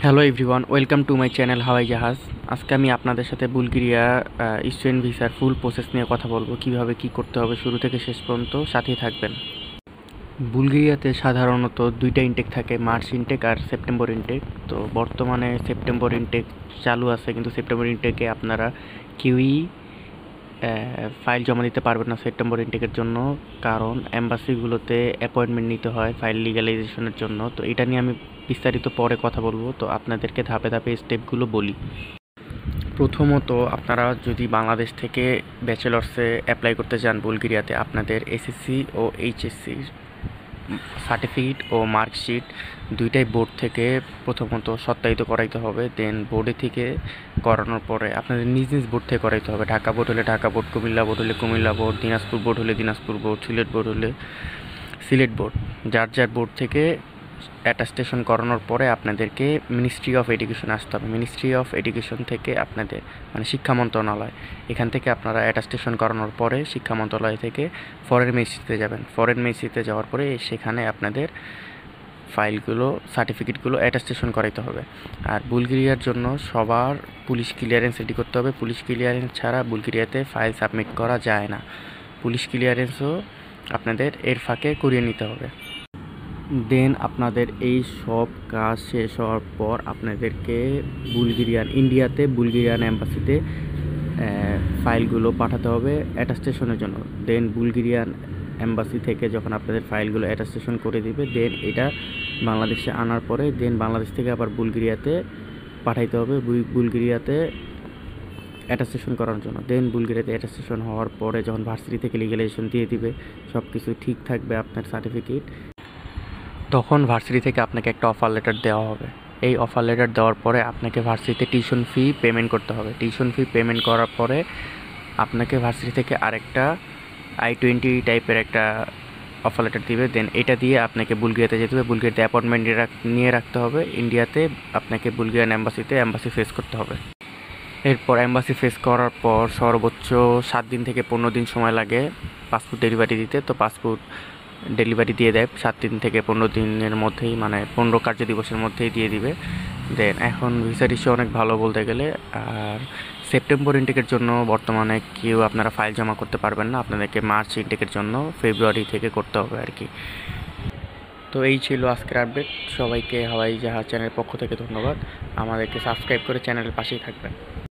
Hello everyone, welcome to my channel হাওয়াই জাহাজ। আজকে আমি আপনাদের সাথে বুলগেরিয়া স্টুডেন্ট ভিসার ফুল প্রসেস নিয়ে কথা বলবো, কিভাবে কি করতে হবে শুরু থেকে শেষ পর্যন্ত সাথেই থাকবেন। বুলগেরিয়াতে সাধারণত দুইটা ইনটেক থাকে, মার্চ ইনটেক আর সেপ্টেম্বর ইনটেক। তো বর্তমানে সেপ্টেম্বর ইনটেক চালু আছে, কিন্তু সেপ্টেম্বর ইনটেকে আপনারা কেউই ফাইল জমা দিতে পারবেন না সেপ্টেম্বর ইনটেকের জন্য, কারণ অ্যাম্বাসিগুলোতে অ্যাপয়েন্টমেন্ট নিতে হয় ফাইল লিগ্যালাইজেশনের জন্য। তো এটা নিয়ে আমি বিস্তারিত পরে কথা বলবো, তো আপনাদেরকে ধাপে ধাপে স্টেপগুলো বলি। প্রথমত, আপনারা যদি বাংলাদেশ থেকে ব্যাচেলর্সে অ্যাপ্লাই করতে চান বুলগেরিয়াতে, আপনাদের এসএসসি ও এইচএসসি সার্টিফিকেট ও মার্কশিট দুইটাই বোর্ড থেকে প্রথমত সত্যায়িত করাইতে হবে। দেন বোর্ডে থেকে করানোর পরে আপনাদের নিজ নিজ বোর্ড থেকে করাইতে হবে। ঢাকা বোর্ড হলে ঢাকা বোর্ড, কুমিল্লা বোর্ড হলে কুমিল্লা বোর্ড, দিনাজপুর বোর্ড হলে দিনাজপুর বোর্ড, সিলেট বোর্ড হলে সিলেট বোর্ড, যার যার বোর্ড থেকে অ্যাটাস্টেশন করানোর পরে আপনাদেরকে মিনিস্ট্রি অফ এডুকেশন আসতে হবে। মিনিস্ট্রি অফ এডুকেশন থেকে আপনাদের শিক্ষা মন্ত্রণালয়, এখান থেকে আপনারা অ্যাটাস্টেশন করানোর পরে শিক্ষা মন্ত্রণালয় থেকে ফরেন মিনিস্ট্রিতে যাবেন। ফরেন মিনিস্ট্রিতে যাওয়ার পরে সেখানে আপনাদের ফাইলগুলো, সার্টিফিকেটগুলো অ্যাটাস্টেশন করাইতে হবে। আর বুলগেরিয়ার জন্য সবার পুলিশ ক্লিয়ারেন্স রেডি করতে হবে। পুলিশ ক্লিয়ারেন্স ছাড়া বুলগেরিয়াতে ফাইল সাবমিট করা যায় না। পুলিশ ক্লিয়ারেন্সও আপনাদের এর ফাঁকে করিয়ে নিতে হবে। দেন আপনাদের এই সব কাজ শেষ হওয়ার পর আপনাদেরকে ইন্ডিয়াতে বুলগেরিয়ান অ্যাম্বাসিতে ফাইলগুলো পাঠাতে হবে অ্যাটাস্টেশনের জন্য। দেন বুলগেরিয়ান অ্যাম্বাসি থেকে যখন আপনাদের ফাইলগুলো অ্যাটাস্টেশন করে দিবে, দেন এটা বাংলাদেশে আনার পরে দেন বাংলাদেশ থেকে আবার বুলগেরিয়াতে পাঠাইতে হবে, বুলগেরিয়াতে অ্যাটাস্টেশন করার জন্য। দেন বুলগেরিয়াতে অ্যাটাস্টেশন হওয়ার পরে যখন ভার্সিটি থেকে লিগ্যালাইজেশন দিয়ে দিবে, সব কিছু ঠিক থাকবে আপনার সার্টিফিকেট, তখন ভার্সিটি থেকে আপনাকে একটা অফার লেটার দেওয়া হবে। এই অফার লেটার দেওয়ার পরে আপনাকে ভার্সিটিতে টিউশন ফি পেমেন্ট করতে হবে। টিউশন ফি পেমেন্ট করার পরে আপনাকে ভার্সিটি থেকে আরেকটা I-20 টাইপের একটা অফার লেটার দিবে। দেন এটা দিয়ে আপনাকে বুলগেরিয়াতে যেতে হবে। বুলগেরিয়াতে অ্যাপয়েন্টমেন্ট নিয়ে রাখতে হবে। ইন্ডিয়াতে আপনাকে বুলগেরিয়ান অ্যাম্বাসি ফেস করতে হবে। এরপর অ্যাম্বাসি ফেস করার পর সর্বোচ্চ 7 দিন থেকে 15 দিন সময় লাগে পাসপোর্ট ডেলিভারি দিতে। তো পাসপোর্ট ডেলিভারি দিয়ে দেয় 7 দিন থেকে 15 দিনের মধ্যেই, 15 কার্য দিবসের মধ্যেই দিয়ে দিবে। দেন এখন ভিসার ইস্যু অনেক ভালো বলতে গেলে। আর সেপ্টেম্বর ইনটেকের জন্য বর্তমানে কেউ আপনারা ফাইল জমা করতে পারবেন না, আপনাদেরকে মার্চ ইনটেকের জন্য ফেব্রুয়ারি থেকে করতে হবে আর কি। তো এই ছিল আজকের আপডেট। সবাইকে হাওয়াই জাহাজ চ্যানেলের পক্ষ থেকে ধন্যবাদ। আমাদেরকে সাবস্ক্রাইব করে চ্যানেলের পাশেই থাকবেন।